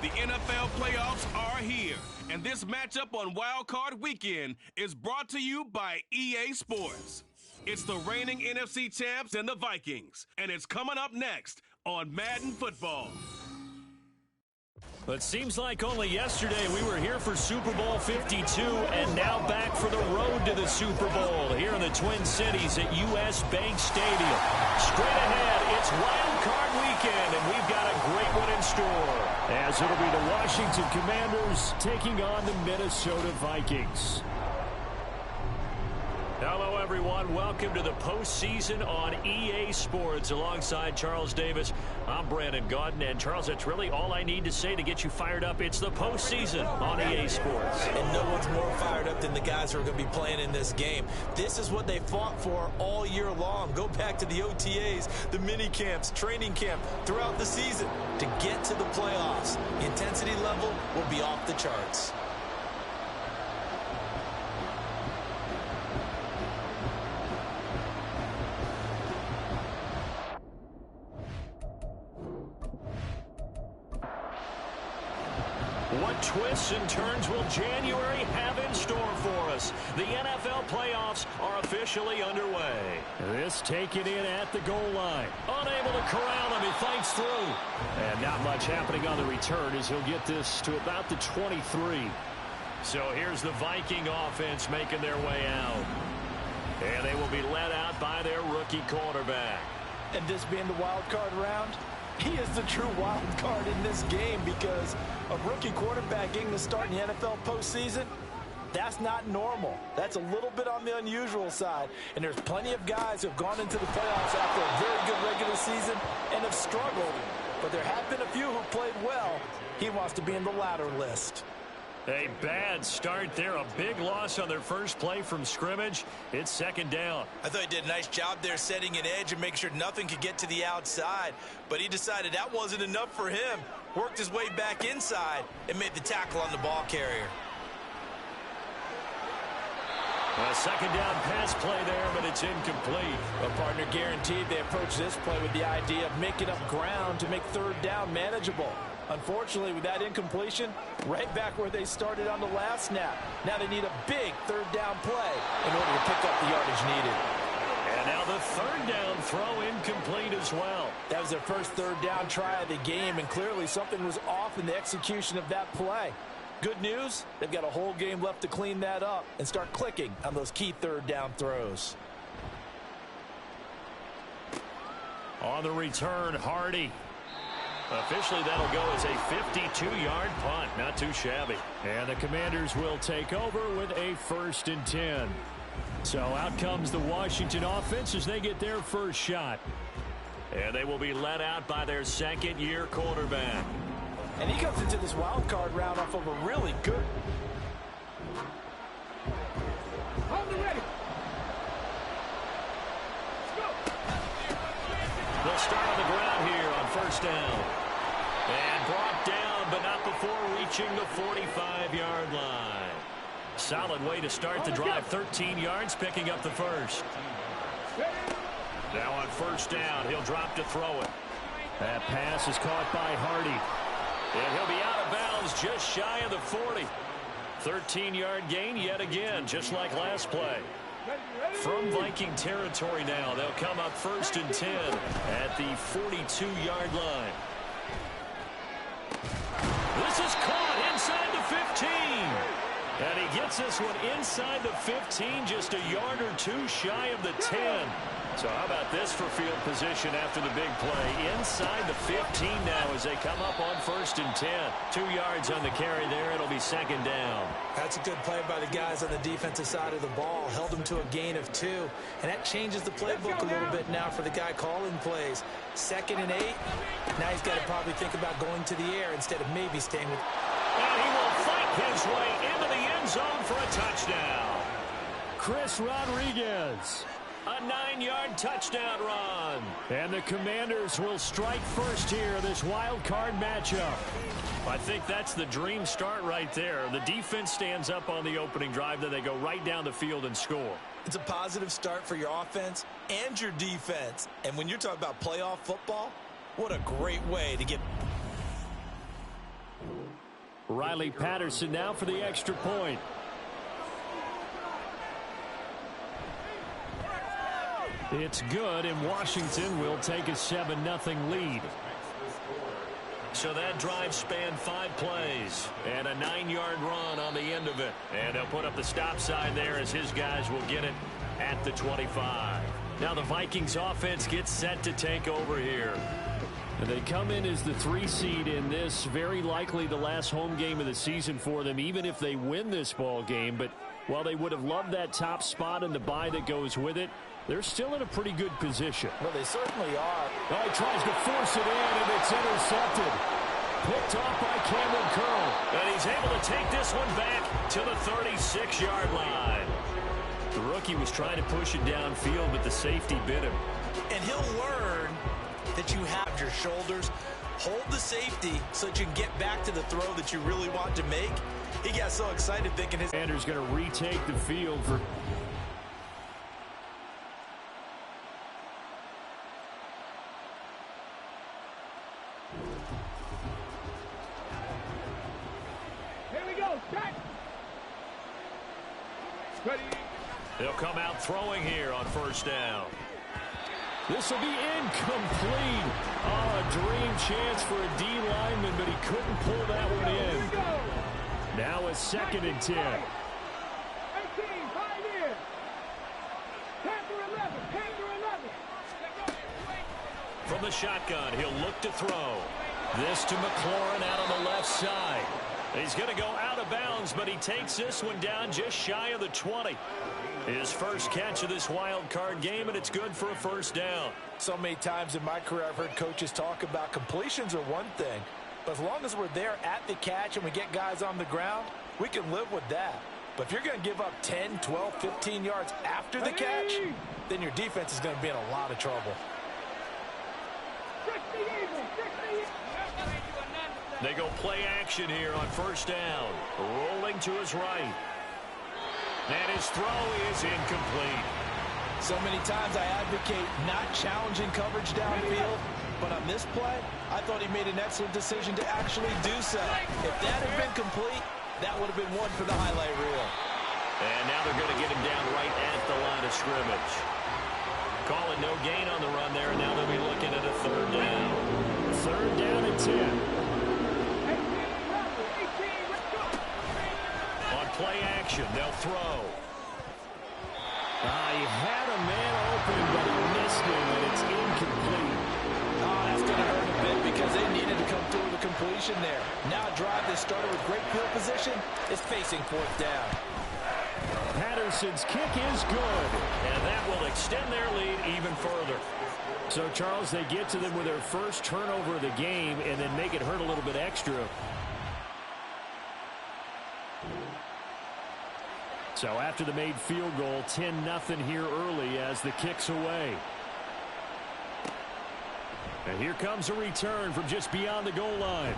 The NFL playoffs are here, and this matchup on Wild Card Weekend is brought to you by EA Sports. It's the reigning NFC champs and the Vikings, and it's coming up next on Madden Football. But it seems like only yesterday we were here for Super Bowl 52 and now back for the road to the Super Bowl here in the Twin Cities at US Bank Stadium. Straight ahead, it's Wild Card Weekend, and we've got a great one in store, as it'll be the Washington Commanders taking on the Minnesota Vikings. Hello, everyone. Welcome to the postseason on EA Sports. Alongside Charles Davis, I'm Brandon Gaudin. And, Charles, that's really all I need to say to get you fired up. It's the postseason on EA Sports. And no one's more fired up than the guys who are going to be playing in this game. This is what they fought for all year long. Go back to the OTAs, the mini camps, training camp, throughout the season to get to the playoffs. The intensity level will be off the charts. What twists and turns will January have in store for us? The NFL playoffs are officially underway. This taken in at the goal line. Unable to corral him. He fights through. And not much happening on the return as he'll get this to about the 23. So here's the Viking offense making their way out. And they will be led out by their rookie quarterback. And this being the wild card round, he is the true wild card in this game because a rookie quarterback getting to start in the NFL postseason, that's not normal. That's a little bit on the unusual side. And there's plenty of guys who have gone into the playoffs after a very good regular season and have struggled. But there have been a few who played well. He wants to be in the latter list. A bad start there. A big loss on their first play from scrimmage. It's second down. I thought he did a nice job there setting an edge and making sure nothing could get to the outside. But he decided that wasn't enough for him. Worked his way back inside and made the tackle on the ball carrier. A second down pass play there, but it's incomplete. A partner guaranteed they approach this play with the idea of making up ground to make third down manageable. Unfortunately, with that incompletion, right back where they started on the last snap. Now they need a big third down play in order to pick up the yardage needed. And now the third down throw incomplete as well. That was their first third down try of the game, and clearly something was off in the execution of that play. Good news, they've got a whole game left to clean that up and start clicking on those key third down throws. On the return, Hardy. Officially, that'll go as a 52-yard punt. Not too shabby. And the Commanders will take over with a 1st and 10. So out comes the Washington offense as they get their first shot. And they will be led out by their second-year quarterback. And he comes into this wild card round off of a really good. Hold it ready. They'll start on the ground here on first down. And brought down, but not before reaching the 45-yard line. Solid way to start the drive. 13 yards, picking up the first. Now on first down, he'll drop to throw it. That pass is caught by Hardy. And he'll be out of bounds just shy of the 40. 13-yard gain yet again, just like last play. From Viking territory now, they'll come up 1st and 10 at the 42-yard line. This is caught inside the 15. And he gets this one inside the 15, just a yard or two shy of the 10. So how about this for field position after the big play? Inside the 15 now as they come up on 1st and 10. 2 yards on the carry there. It'll be second down. That's a good play by the guys on the defensive side of the ball. Held them to a gain of 2. And that changes the playbook a little bit now for the guy calling plays. 2nd and 8. Now he's got to probably think about going to the air instead of maybe staying with. And he will fight his way into the end zone for a touchdown. Chris Rodriguez. A 9-yard touchdown run. And the Commanders will strike first here, this wild card matchup. I think that's the dream start right there. The defense stands up on the opening drive, then they go right down the field and score. It's a positive start for your offense and your defense. And when you're talking about playoff football, what a great way to get... Riley Patterson now for the extra point. It's good, and Washington will take a 7-0 lead. So that drive spanned 5 plays and a 9-yard run on the end of it. And they'll put up the stop sign there as his guys will get it at the 25. Now the Vikings offense gets set to take over here. And they come in as the 3 seed in this, very likely the last home game of the season for them, even if they win this ball game. But while they would have loved that top spot and the bye that goes with it, they're still in a pretty good position. Well, they certainly are. Oh, he tries to force it in, and it's intercepted. Picked off by Cameron Curl. And he's able to take this one back to the 36-yard line. The rookie was trying to push it downfield, but the safety bit him. And he'll learn that you have your shoulders. Hold the safety so that you can get back to the throw that you really want to make. He got so excited thinking his... Sanders going to retake the field for... They'll come out throwing here on first down. This will be incomplete. Oh, a dream chance for a D lineman, but he couldn't pull that one in. Now a 2nd and 10. 18, 5 in. 10 for 11, 10 for 11. From the shotgun, he'll look to throw. This to McLaurin out on the left side. He's going to go out of bounds, but he takes this one down just shy of the 20. His first catch of this wild card game, and it's good for a first down. So many times in my career I've heard coaches talk about completions are one thing, but as long as we're there at the catch and we get guys on the ground, we can live with that. But if you're going to give up 10, 12, 15 yards after the catch, then your defense is going to be in a lot of trouble. They go play action here on first down. Rolling to his right. And his throw is incomplete. So many times I advocate not challenging coverage downfield, but on this play, I thought he made an excellent decision to actually do so. If that had been complete, that would have been one for the highlight reel. And now they're going to get him down right at the line of scrimmage. Calling no gain on the run there, and now they'll be looking at a 3rd down. 3rd down and 10. On play action, they'll throw. He had a man open, but he missed him, and it's incomplete. That's going to hurt a bit because they needed to come through with a completion there. Now a drive that started with great field position is facing 4th down. Patterson's kick is good, and that will extend their lead even further. So, Charles, they get to them with their first turnover of the game and then make it hurt a little bit extra. So after the made field goal, 10-0 here early as the kick's away. And here comes a return from just beyond the goal line.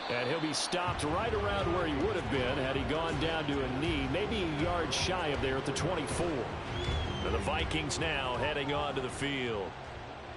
And he'll be stopped right around where he would have been had he gone down to a knee, maybe a yard shy of there at the 24. And the Vikings now heading onto the field.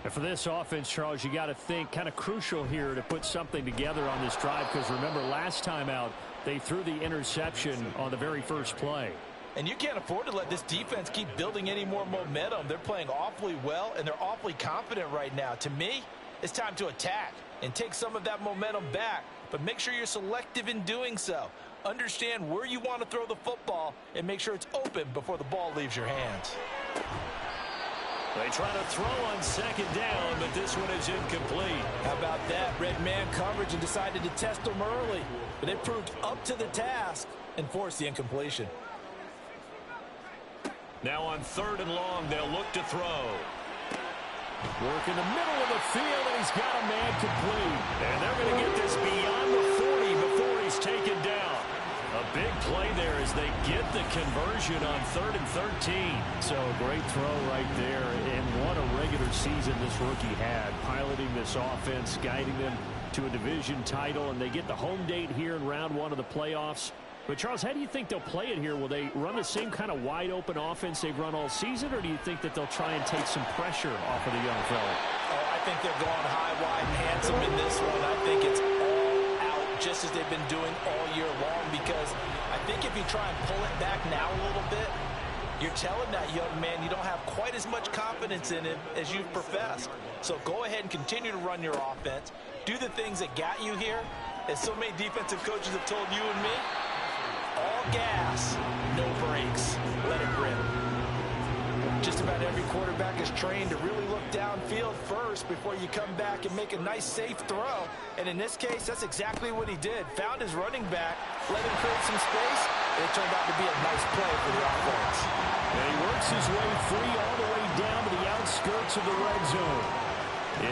And for this offense, Charles, you got to think kind of crucial here to put something together on this drive, because remember last time out, they threw the interception on the very first play. And you can't afford to let this defense keep building any more momentum. They're playing awfully well, and they're awfully confident right now. To me, it's time to attack and take some of that momentum back. But make sure you're selective in doing so. Understand where you want to throw the football and make sure it's open before the ball leaves your hands. They try to throw on 2nd down, but this one is incomplete. How about that? Red man coverage and decided to test them early. But they proved up to the task and forced the incompletion. Now on 3rd and long, they'll look to throw. Work in the middle of the field, and he's got a man complete. And they're going to get this beyond the 40 before he's taken down. A big play there as they get the conversion on 3rd and 13. So a great throw right there. And what a regular season this rookie had, piloting this offense, guiding them to a division title. And they get the home date here in round 1 of the playoffs. But, Charles, how do you think they'll play it here? Will they run the same kind of wide-open offense they've run all season, or do you think that they'll try and take some pressure off of the young fella? Oh, I think they're going high, wide, and handsome in this one. I think it's all out just as they've been doing all year long, because I think if you try and pull it back now a little bit, you're telling that young man you don't have quite as much confidence in him as you've professed. So go ahead and continue to run your offense. Do the things that got you here. As so many defensive coaches have told you and me, all gas, no brakes. Let it rip. Just about every quarterback is trained to really look downfield first before you come back and make a nice, safe throw. And in this case, that's exactly what he did. Found his running back, let him create some space, and it turned out to be a nice play for the offense. And he works his way free all the way down to the outskirts of the red zone.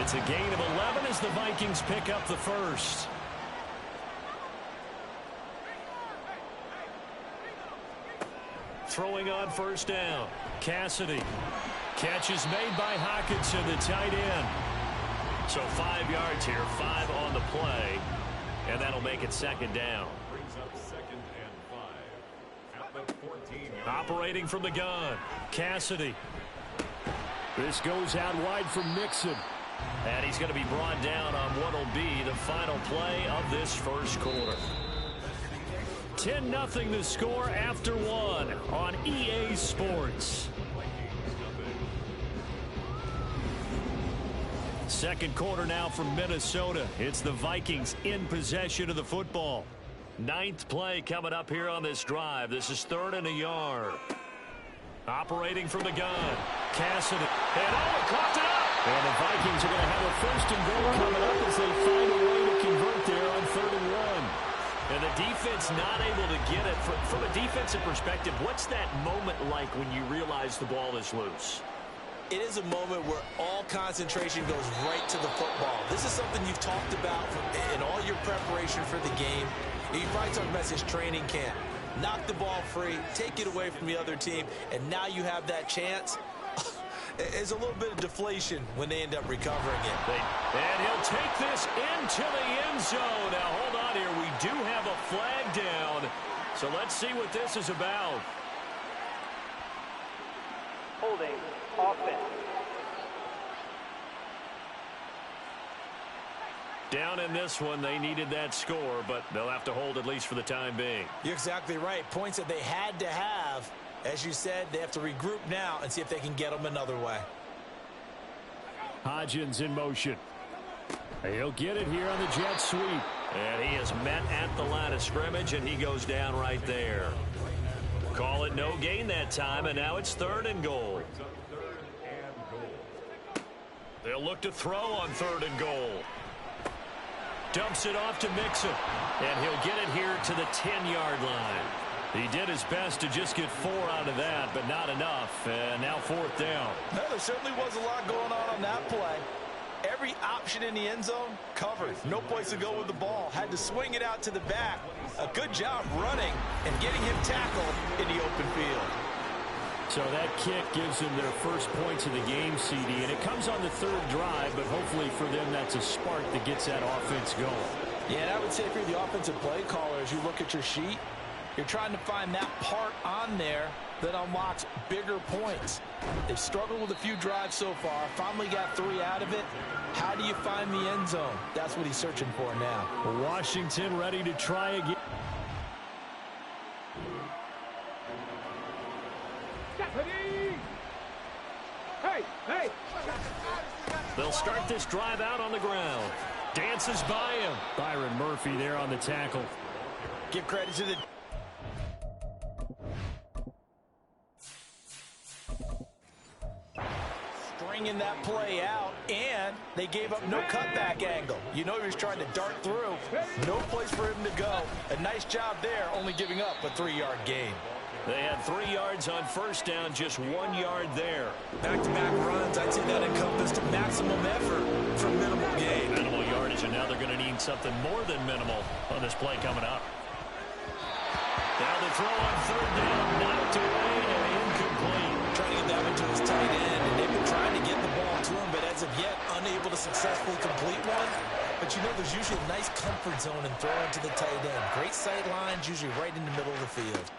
It's a gain of 11 as the Vikings pick up the first. Throwing on first down. Cassidy. Catch is made by Hockenson, the tight end. So 5 yards here, 5 on the play, and that'll make it second down. Brings up 2nd and 5 at the 14. Operating from the gun. Cassidy. This goes out wide for Mixon. And he's going to be brought down on what will be the final play of this first quarter. 10-0 the score after 1 on EA Sports. Second quarter now from Minnesota. It's the Vikings in possession of the football. 9th play coming up here on this drive. This is 3rd and a yard. Operating from the gun. Cassidy. And coughed it up. And the Vikings are going to have a 1st and goal coming up as they find a way to convert there on 3rd and 1. And the defense not able to get it. From a defensive perspective, what's that moment like when you realize the ball is loose? It is a moment where all concentration goes right to the football. This is something you've talked about in all your preparation for the game. You probably talked about this training camp. Knock the ball free, take it away from the other team, and now you have that chance. It's a little bit of deflation when they end up recovering it. And he'll take this into the end zone. Now, hold on here. We do have a flag down. So let's see what this is about. Holding offense. Down in this one, they needed that score, but they'll have to hold at least for the time being. You're exactly right. Points that they had to have. As you said, they have to regroup now and see if they can get them another way. Hodgins in motion. He'll get it here on the jet sweep. And he is met at the line of scrimmage, and he goes down right there. Call it no gain that time, and now it's 3rd and goal. They'll look to throw on 3rd and goal. Dumps it off to Mixon, and he'll get it here to the 10-yard line. He did his best to just get 4 out of that, but not enough. And now 4th down. No, there certainly was a lot going on that play. Every option in the end zone covered. No place to go with the ball. Had to swing it out to the back. A good job running and getting him tackled in the open field. So that kick gives them their first points of the game, CD, and it comes on the 3rd drive, but hopefully for them that's a spark that gets that offense going. Yeah, and I would say if you're the offensive play caller, as you look at your sheet, you're trying to find that part on there that unlocks bigger points. They've struggled with a few drives so far. Finally got 3 out of it. How do you find the end zone? That's what he's searching for now. Washington ready to try again. Hey! They'll start this drive out on the ground. Dances by him. Byron Murphy there on the tackle. Give credit to the... stringing that play out, and they gave up no cutback angle. You know he was trying to dart through. No place for him to go. A nice job there, only giving up a 3-yard gain. They had 3 yards on first down, just 1 yard there. Back-to-back runs, I'd say that encompassed maximum effort for minimal gain. Minimal yardage, and now they're going to need something more than minimal on this play coming up. Now the throw on 3rd down, knocked away and incomplete. Trying to get that one to his tight end, and they've been trying to get the ball to him, but as of yet, unable to successfully complete one. But you know there's usually a nice comfort zone in throwing to the tight end. Great sight lines, usually right in the middle of the field.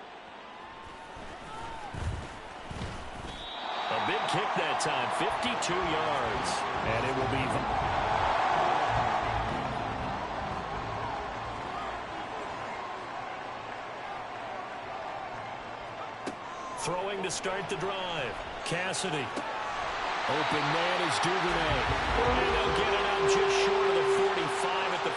A big kick that time, 52 yards. And it will be... throwing to start the drive. Cassidy. Open man is Duvernay. And they'll get it out just short of the 45 at the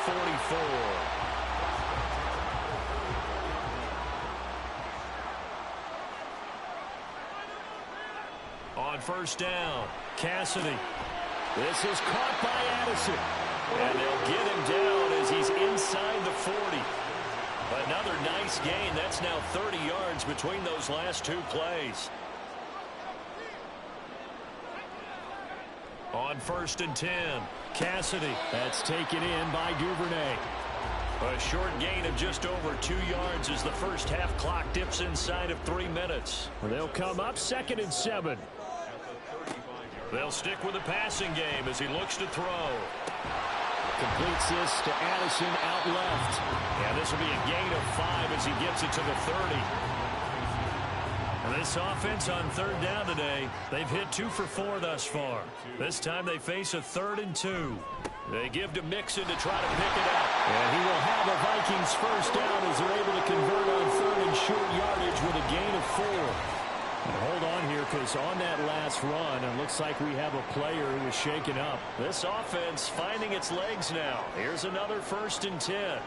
44. On first down, Cassidy. This is caught by Addison. And they'll get him down as he's inside the 40. Another nice gain. That's now 30 yards between those last two plays. On first and 10, Cassidy. That's taken in by Duvernay. A short gain of just over 2 yards as the first half clock dips inside of 3 minutes. They'll come up 2nd and 7. They'll stick with the passing game as he looks to throw. Completes this to Addison out left. And this will be a gain of 5 as he gets it to the 30. And this offense on 3rd down today, they've hit 2 for 4 thus far. This time they face a 3rd and 2. They give to Mixon to try to pick it up. And he will have a Vikings first down as they're able to convert on 3rd and short yardage with a gain of 4. And hold on here, because on that last run, it looks like we have a player who is shaken up. This offense finding its legs now. Here's another 1st and 10.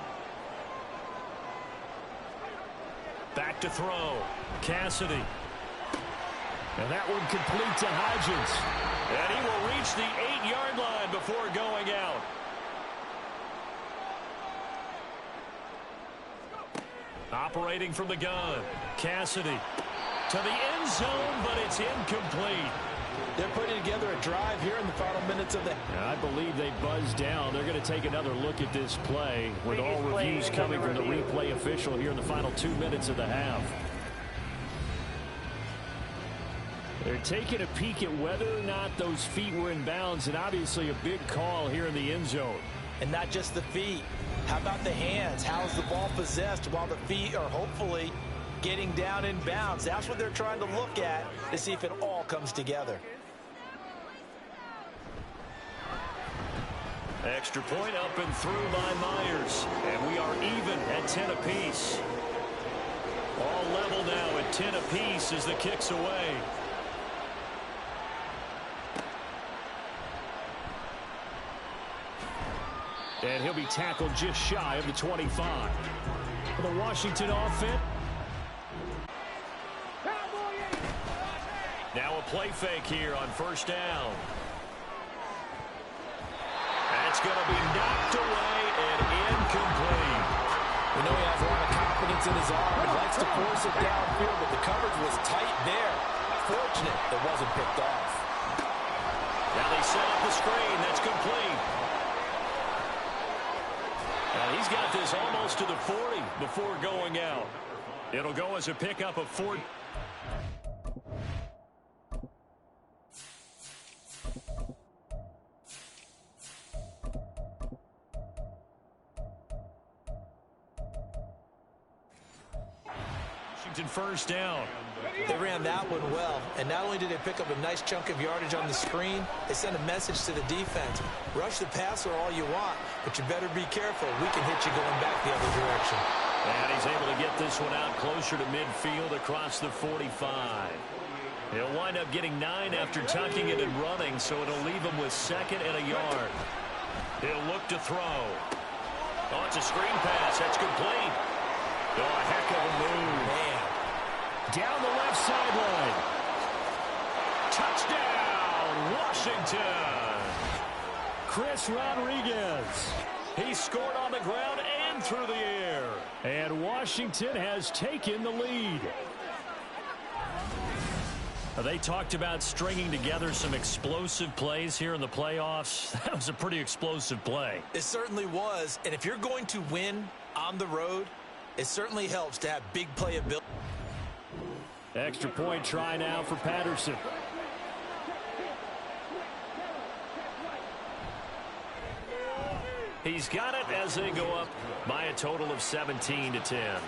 Back to throw. Cassidy. And that one complete to Hodgins. And he will reach the 8-yard line before going out. Operating from the gun. Cassidy. To the end zone, but it's incomplete. They're putting together a drive here in the final minutes of the... I believe they buzzed down. They're going to take another look at this play with all reviews coming from the replay official here in the final 2 minutes of the half. They're taking a peek at whether or not those feet were in bounds, and obviously a big call here in the end zone. And not just the feet. How about the hands? How's the ball possessed while the feet are hopefully getting down in bounds? That's what they're trying to look at to see if it all comes together. Extra point up and through by Myers. And we are even at 10 apiece. All level now at 10 apiece as the kick's away. And he'll be tackled just shy of the 25. For the Washington offense. Now a play fake here on first down. That's going to be knocked away and incomplete. We know he has a lot of confidence in his arm. He likes to force it downfield, but the coverage was tight there. Fortunate it wasn't picked off. Now they set up the screen. That's complete. And he's got this almost to the 40 before going out. It'll go as a pickup of 4. First down. They ran that one well, and not only did they pick up a nice chunk of yardage on the screen, they sent a message to the defense. Rush the passer all you want, but you better be careful. We can hit you going back the other direction. And he's able to get this one out closer to midfield across the 45. He'll wind up getting 9 after tucking it and running, so it'll leave him with 2nd and a yard. He'll look to throw. Oh, it's a screen pass. That's complete. Oh, a heck of a move. Man. Down the left sideline. Touchdown, Washington. Chris Rodriguez. He scored on the ground and through the air. And Washington has taken the lead. They talked about stringing together some explosive plays here in the playoffs. That was a pretty explosive play. It certainly was. And if you're going to win on the road, it certainly helps to have big playability. Extra point try now for Patterson. He's got it as they go up by a total of 17-10.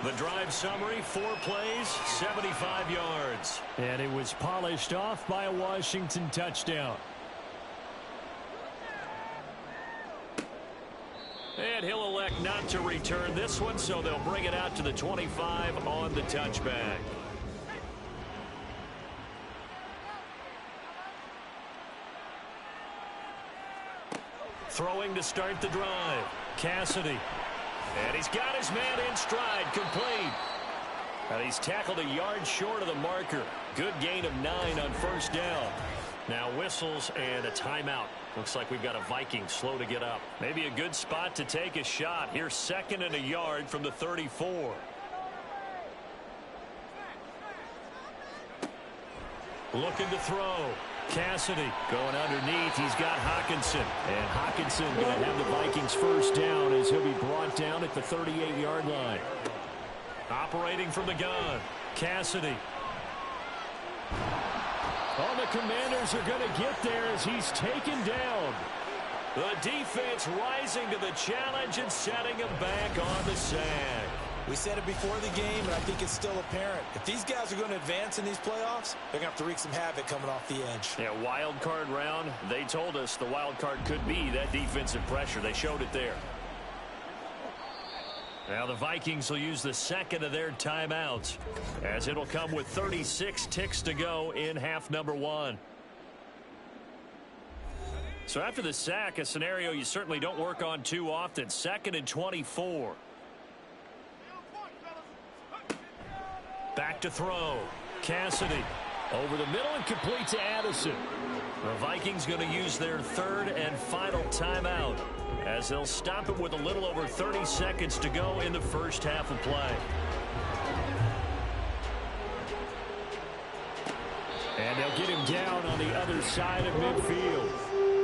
The drive summary, 4 plays, 75 yards. And it was polished off by a Washington touchdown. And he'll elect not to return this one, so they'll bring it out to the 25 on the touchback. Throwing to start the drive. Cassidy. And he's got his man in stride, complete. And he's tackled a yard short of the marker. Good gain of 9 on first down. Now whistles and a timeout. Looks like we've got a Viking slow to get up. Maybe a good spot to take a shot. Here's 2nd and a yard from the 34. Looking to throw. Cassidy going underneath. He's got Hawkinson. And Hawkinson going to have the Vikings first down as he'll be brought down at the 38-yard line. Operating from the gun. Cassidy. Oh, the Commanders are going to get there as he's taken down. The defense rising to the challenge and setting him back on the sack. We said it before the game, and I think it's still apparent. If these guys are going to advance in these playoffs, they're going to have to wreak some havoc coming off the edge. Yeah, wild card round. They told us the wild card could be that defensive pressure. They showed it there. Now the Vikings will use the 2nd of their timeouts, as it'll come with 36 ticks to go in half number 1. So after the sack, a scenario you certainly don't work on too often. 2nd and 24. Back to throw. Cassidy over the middle and complete to Addison. The Vikings going to use their 3rd and final timeout, as they'll stop it with a little over 30 seconds to go in the first half of play. And they'll get him down on the other side of midfield.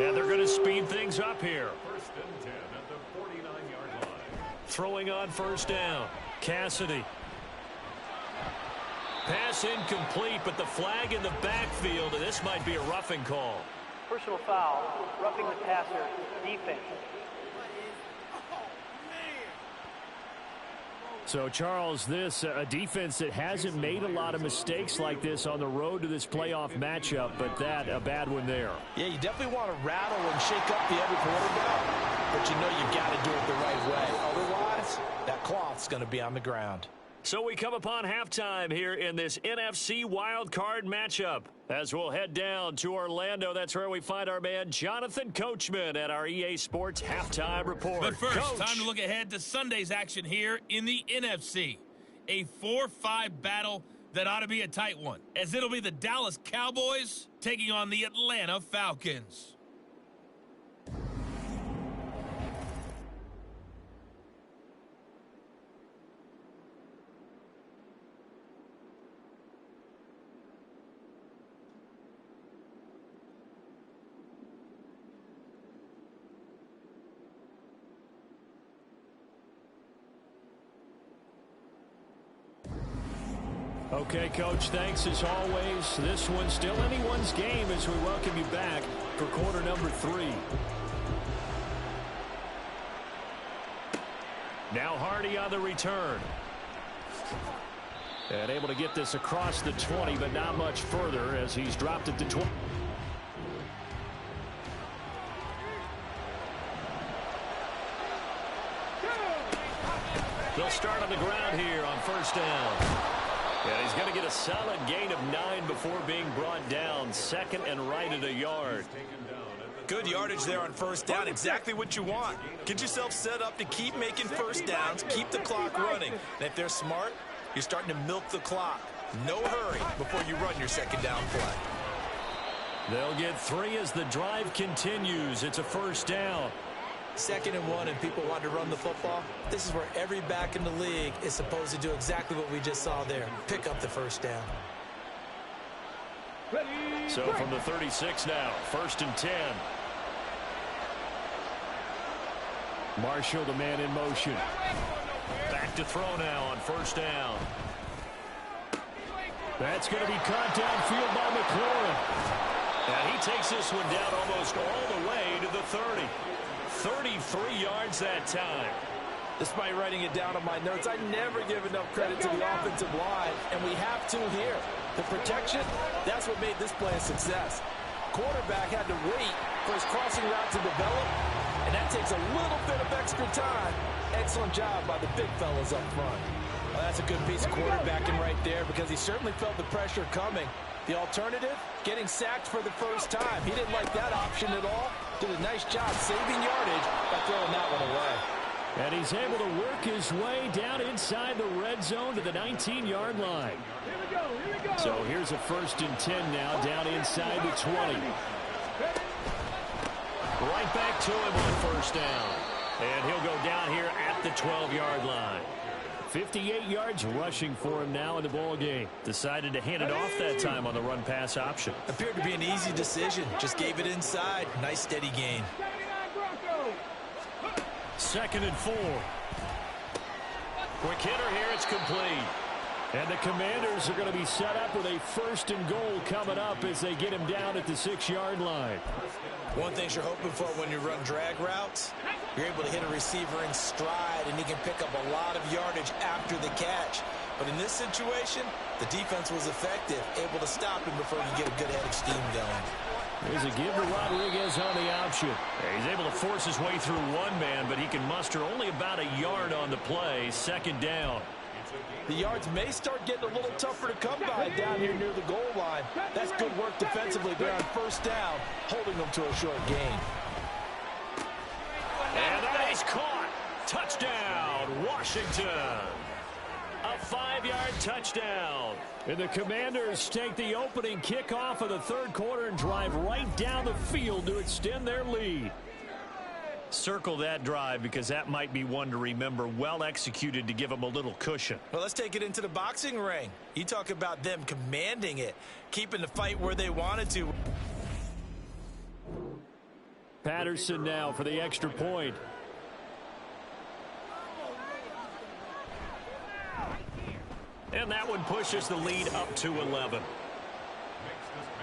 And they're going to speed things up here. 1st and 10 at the 49-yard line. Throwing on first down. Cassidy. Pass incomplete, but the flag in the backfield, and this might be a roughing call. Personal foul, roughing the passer, defense. So, Charles, this a defense that hasn't made a lot of mistakes like this on the road to this playoff matchup, but that a bad one there. Yeah, you definitely want to rattle and shake up the other quarterback, but you know you've got to do it the right way. Otherwise, that cloth's going to be on the ground. So we come upon halftime here in this NFC wild card matchup. As we'll head down to Orlando, that's where we find our man Jonathan Coachman at our EA Sports Halftime Report. But first, Coach, time to look ahead to Sunday's action here in the NFC. A 4-5 battle that ought to be a tight one, as it'll be the Dallas Cowboys taking on the Atlanta Falcons. Okay, Coach, thanks as always. This one's still anyone's game as we welcome you back for quarter number 3. Now Hardy on the return. And able to get this across the 20, but not much further as he's dropped it to 20. They'll start on the ground here on first down. And he's going to get a solid gain of 9 before being brought down. 2nd and right at a yard. Good yardage there on first down. Exactly what you want. Get yourself set up to keep making first downs, keep the clock running. And if they're smart, you're starting to milk the clock. No hurry before you run your second down play. They'll get 3 as the drive continues. It's a first down. 2nd and 1 and people want to run the football. This is where every back in the league is supposed to do exactly what we just saw there. Pick up the first down. So from the 36 now, 1st and 10. Marshall, the man in motion. Back to throw now on first down. That's going to be caught downfield by McLaurin. And he takes this one down almost all the way to the 30. 33 yards that time. Despite writing it down on my notes, I never give enough credit to the offensive line, and we have to here. The protection, that's what made this play a success. Quarterback had to wait for his crossing route to develop, And that takes a little bit of extra time. Excellent job by the big fellas up front. Well, that's a good piece of quarterbacking right there because he certainly felt the pressure coming. The alternative, getting sacked for the first time. He didn't like that option at all. Did a nice job saving yardage by throwing that one away. And he's able to work his way down inside the red zone to the 19-yard line. So here's a 1st and 10 now down inside the 20. Right back to him on 1st down. And he'll go down here at the 12-yard line. 58 yards rushing for him now in the ball game. Decided to hand it off that time on the run-pass option. Appeared to be an easy decision. Just gave it inside. Nice steady gain. 2nd and 4. Quick hitter here. It's complete. And the Commanders are going to be set up with a 1st and goal coming up as they get him down at the 6-yard line. One thing you're hoping for when you run drag routes, you're able to hit a receiver in stride, and he can pick up a lot of yardage after the catch. But in this situation, the defense was effective, able to stop him before you get a good head of steam going. There's a give to Rodriguez on the option. He's able to force his way through one man, but he can muster only about a yard on the play. 2nd down. The yards may start getting a little tougher to come by down here near the goal line. That's good work defensively there on 1st down, holding them to a short gain. And that is caught. Touchdown, Washington. A 5-yard touchdown. And the Commanders take the opening kickoff of the 3rd quarter and drive right down the field to extend their lead. Circle that drive because that might be one to remember. Well executed to give them a little cushion. Well, let's take it into the boxing ring. You talk about them commanding it, keeping the fight where they wanted to. Patterson now for the extra point. And that one pushes the lead up to 11.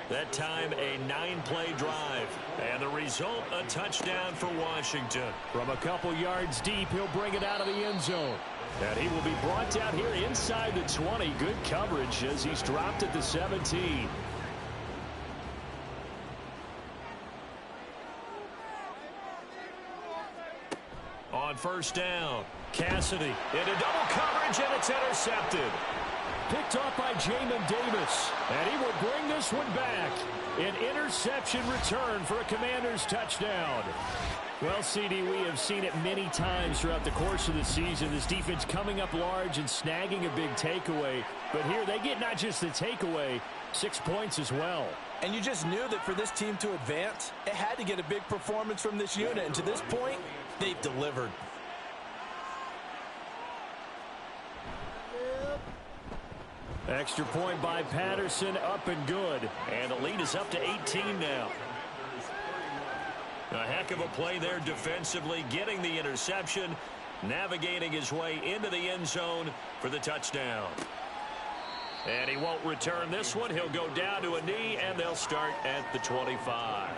That time a 9-play drive. And the result, a touchdown for Washington. From a couple yards deep, he'll bring it out of the end zone. And he will be brought down here inside the 20. Good coverage as he's dropped at the 17. On 1st down, Cassidy into double coverage, and it's intercepted. Picked off by Jamin Davis, and he will bring this one back. An interception return for a Commanders touchdown. Well, CD, we have seen it many times throughout the course of the season. This defense coming up large and snagging a big takeaway. But here they get not just the takeaway, 6 points as well. And you just knew that for this team to advance, it had to get a big performance from this unit. And to this point, they've delivered. Extra point by Patterson, up and good. And the lead is up to 18 now. A heck of a play there defensively, getting the interception, navigating his way into the end zone for the touchdown. And he won't return this one. He'll go down to a knee, and they'll start at the 25.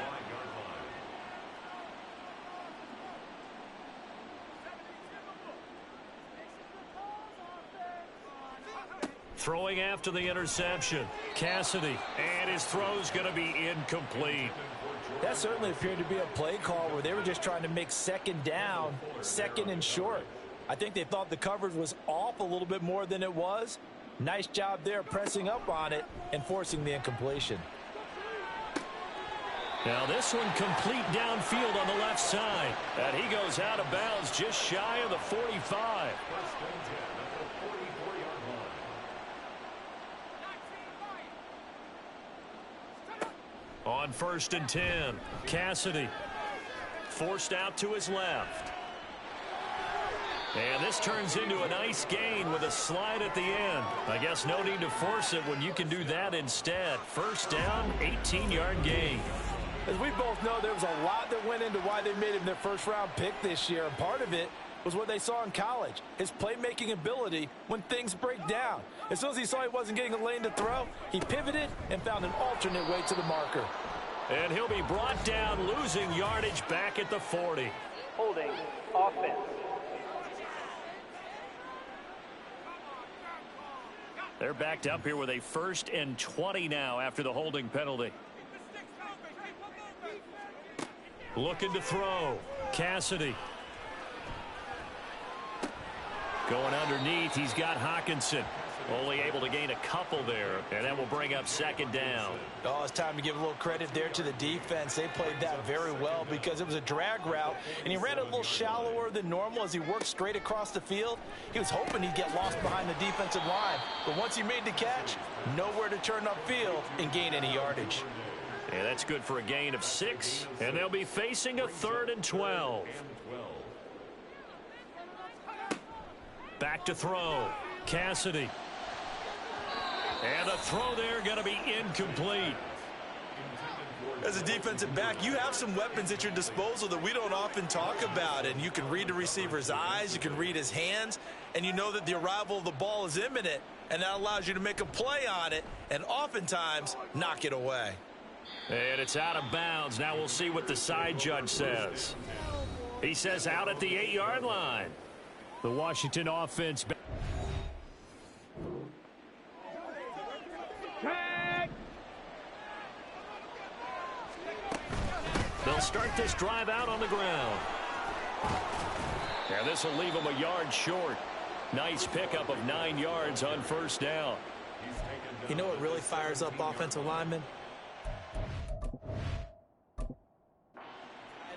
Throwing after the interception, Cassidy, and his throw's going to be incomplete. That certainly appeared to be a play call where they were just trying to make 2nd down, 2nd and short. I think they thought the coverage was off a little bit more than it was. Nice job there pressing up on it and forcing the incompletion. Now this one complete downfield on the left side. And he goes out of bounds just shy of the 45. On 1st and 10, Cassidy forced out to his left. And this turns into a nice gain with a slide at the end. I guess no need to force it when you can do that instead. 1st down, 18-yard gain. As we both know, there was a lot that went into why they made him their 1st-round pick this year. And part of it was what they saw in college, his playmaking ability when things break down. As soon as he saw he wasn't getting a lane to throw, he pivoted and found an alternate way to the marker. And he'll be brought down, losing yardage back at the 40. Holding offense. They're backed up here with a 1st and 20 now after the holding penalty. Looking to throw. Cassidy. Going underneath, he's got Hawkinson. Only able to gain a couple there, and that will bring up second down. Oh, it's time to give a little credit there to the defense. They played that very well because it was a drag route, and he ran a little shallower than normal as he worked straight across the field. He was hoping he'd get lost behind the defensive line, but once he made the catch, nowhere to turn upfield and gain any yardage. Yeah, that's good for a gain of 6, and they'll be facing a 3rd and 12. Back to throw. Cassidy. And a throw there going to be incomplete. As a defensive back, you have some weapons at your disposal that we don't often talk about. And you can read the receiver's eyes, you can read his hands, and you know that the arrival of the ball is imminent, and that allows you to make a play on it and oftentimes knock it away. And it's out of bounds. Now we'll see what the side judge says. He says out at the 8-yard line. The Washington offense. They'll start this drive out on the ground. And this will leave them a yard short. Nice pickup of 9 yards on first down. You know what really fires up offensive linemen?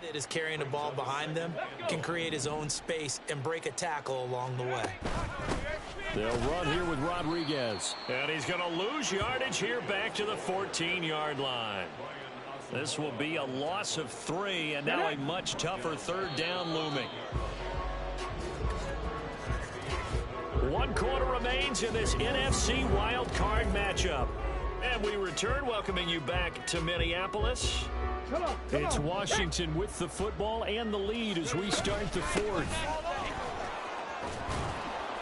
That is carrying the ball behind them, can create his own space and break a tackle along the way. They'll run here with Rodriguez. And he's going to lose yardage here back to the 14-yard line. This will be a loss of 3, and now a much tougher 3rd down looming. 1 quarter remains in this NFC wild card matchup. And we return, welcoming you back to Minneapolis. It's Washington with the football and the lead as we start the 4th.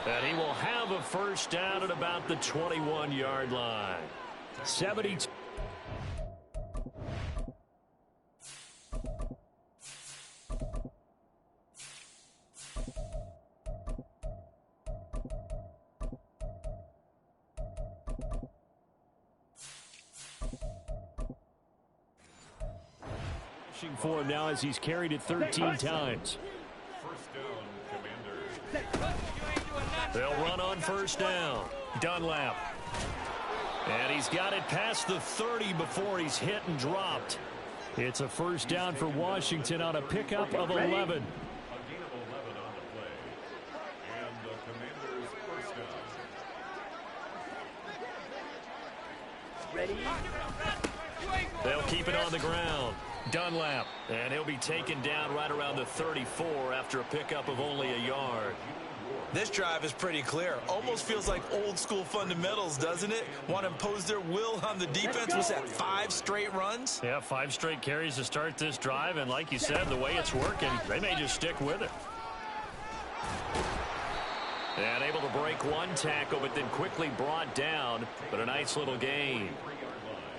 And he will have a first down at about the 21-yard line. 72. For him now as he's carried it 13 times. First down, Commanders. They'll run on first down. Dunlap. And he's got it past the 30 before he's hit and dropped. It's a first down for Washington on a pickup of 11. A gain of 11 on the play. And the Commanders' first down. Ready? They'll keep it on the ground. Dunlap. And he'll be taken down right around the 34 after a pickup of only a yard. This drive is pretty clear. Almost feels like old school fundamentals, doesn't it? Want to impose their will on the defense. Was that 5 straight runs? Yeah, 5 straight carries to start this drive. And like you said, the way it's working, they may just stick with it. And able to break 1 tackle, but then quickly brought down. But a nice little gain.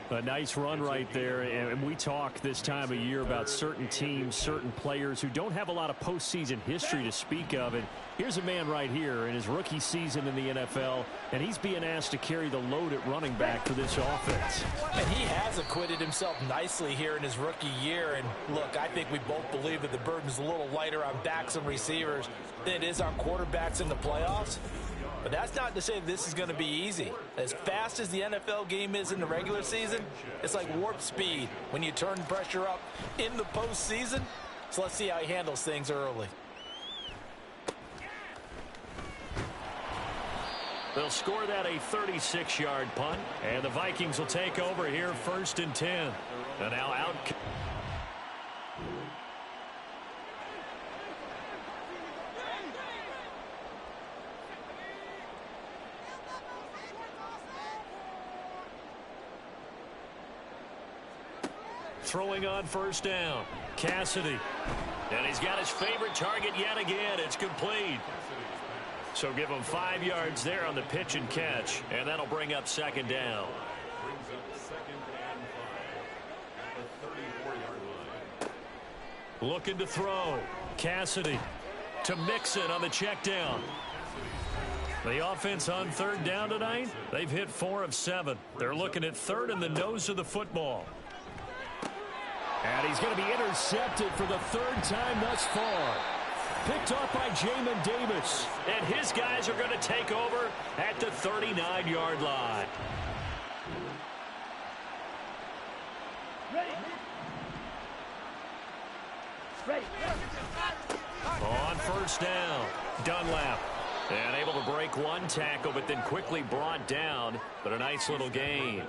A nice run right there, and we talk this time of year about certain teams, certain players who don't have a lot of postseason history to speak of. And here's a man right here in his rookie season in the NFL, and he's being asked to carry the load at running back for this offense. And he has acquitted himself nicely here in his rookie year. And look, I think we both believe that the burden's a little lighter on backs and receivers than it is on quarterbacks in the playoffs. But that's not to say that this is going to be easy. As fast as the NFL game is in the regular season, it's like warp speed when you turn pressure up in the postseason. So let's see how he handles things early. They'll score that a 36-yard punt, and the Vikings will take over here 1st and 10. And now out. Throwing on first down. Cassidy. And he's got his favorite target yet again. It's complete. So give him 5 yards there on the pitch and catch. And that'll bring up second down. Brings up 2nd and 5 at the 34-yard line. Looking to throw. Cassidy to Mixon on the check down. The offense on 3rd down tonight, they've hit 4 of 7. They're looking at 3rd and the nose of the football. And he's going to be intercepted for the third time thus far. Picked off by Jamin Davis. And his guys are going to take over at the 39-yard line. On first down, Dunlap. And able to break one tackle, but then quickly brought down. But a nice little gain.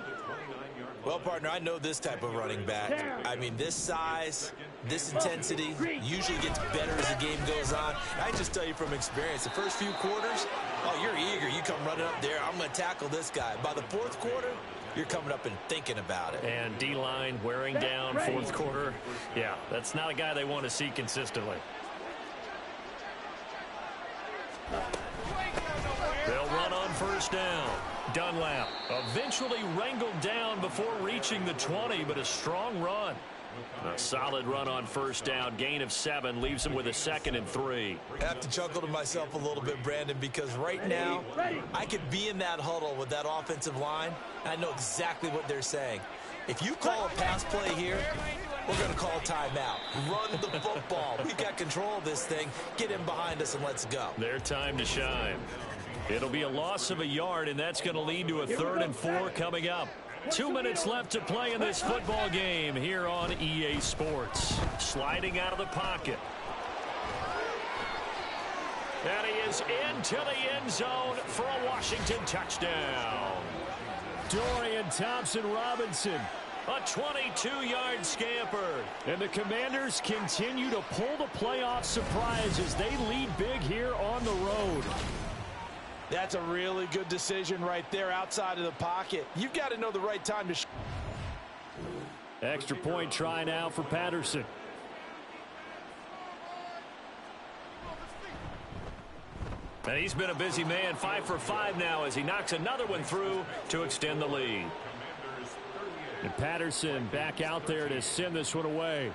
Well, partner, I know this type of running back. I mean, this size, this intensity usually gets better as the game goes on. I just tell you from experience, the first few quarters, oh, you're eager. You come running up there, I'm going to tackle this guy. By the fourth quarter, you're coming up and thinking about it. And D-line wearing down fourth quarter. Yeah, that's not a guy they want to see consistently. They'll run on first down. Dunlap eventually wrangled down before reaching the 20, but a strong run. A solid run on first down. Gain of 7 leaves him with a 2nd and 3. I have to chuckle to myself a little bit, Brandon, because right now I could be in that huddle with that offensive line, and I know exactly what they're saying. If you call a pass play here, we're going to call a timeout. Run the football. We've got control of this thing. Get in behind us and let's go. Their time to shine. It'll be a loss of a yard, and that's going to lead to a 3rd and 4 coming up. 2 minutes left to play in this football game here on EA Sports. Sliding out of the pocket. And he is into the end zone for a Washington touchdown. Dorian Thompson-Robinson, a 22-yard scamper. And the Commanders continue to pull the playoff surprise as they lead big here on the road. That's a really good decision right there outside of the pocket. You've got to know the right time to... Extra point try now for Patterson. And he's been a busy man, 5 for 5 now as he knocks another one through to extend the lead. And Patterson back out there to send this one away.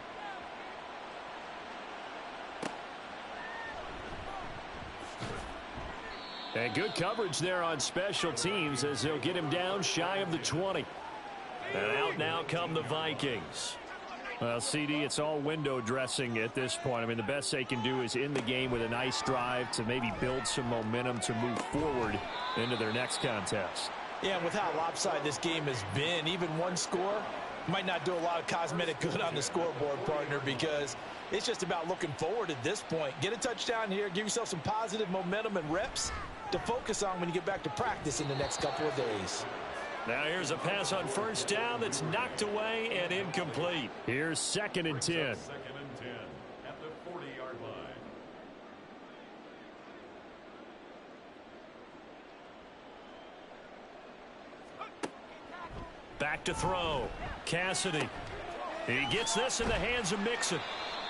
And good coverage there on special teams as they'll get him down shy of the 20. And out now come the Vikings. Well, CD, it's all window dressing at this point. I mean, the best they can do is end the game with a nice drive to maybe build some momentum to move forward into their next contest. Yeah, with how lopsided this game has been, even one score might not do a lot of cosmetic good on the scoreboard, partner, because it's just about looking forward at this point. Get a touchdown here, give yourself some positive momentum and reps to focus on when you get back to practice in the next couple of days. Now here's a pass on first down that's knocked away and incomplete. Here's 2nd and 10. 2nd and 10 at the 40-yard line. Back to throw. Cassidy. He gets this in the hands of Mixon.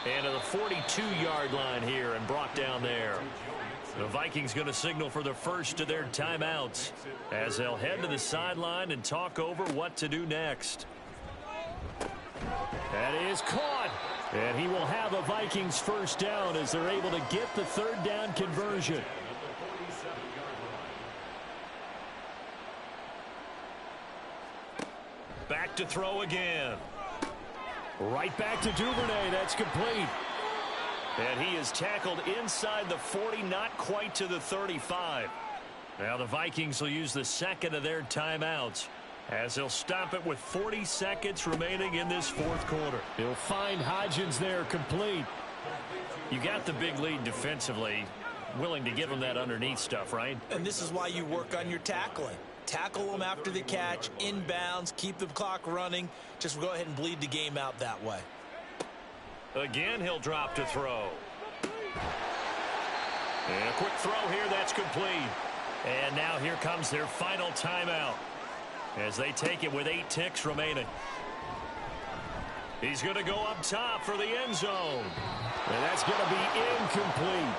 And to the 42-yard line here and brought down there. The Vikings going to signal for the first of their timeouts as they'll head to the sideline and talk over what to do next. That is caught. And he will have a Vikings first down as they're able to get the 3rd down conversion. Back to throw again. Right back to Duvernay. That's complete. And he is tackled inside the 40, not quite to the 35. Now the Vikings will use the 2nd of their timeouts as they'll stop it with 40 seconds remaining in this 4th quarter. He'll find Hodgins there complete. You got the big lead defensively, willing to give him that underneath stuff, right? And this is why you work on your tackling. Tackle them after the catch, inbounds, keep the clock running. Just go ahead and bleed the game out that way. Again, he'll drop to throw. And a quick throw here, that's complete. And now here comes their final timeout as they take it with 8 ticks remaining. He's going to go up top for the end zone. And that's going to be incomplete.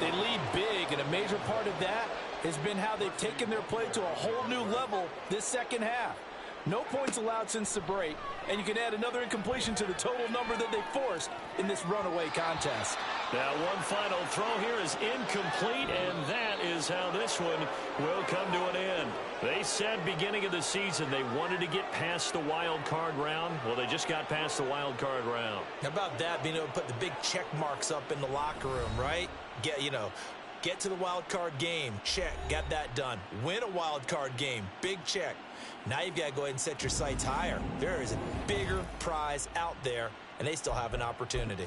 They lead big, and a major part of that has been how they've taken their play to a whole new level this second half. No points allowed since the break, and you can add another incompletion to the total number that they forced in this runaway contest. Now one final throw here is incomplete, and that is is how this one will come to an end. They said beginning of the season they wanted to get past the wild card round. Well, they just got past the wild card round. How about that, being able to put the big check marks up in the locker room, right? Get to the wild card game, check, got that done. Win a wild card game, big check. Now you've got to go ahead and set your sights higher. There is a bigger prize out there, and they still have an opportunity.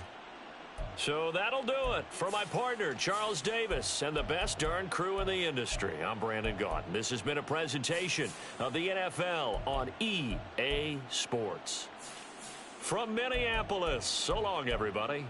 So that'll do it. For my partner, Charles Davis, and the best darn crew in the industry, I'm Brandon Gaudin. This has been a presentation of the NFL on EA Sports. From Minneapolis, so long, everybody.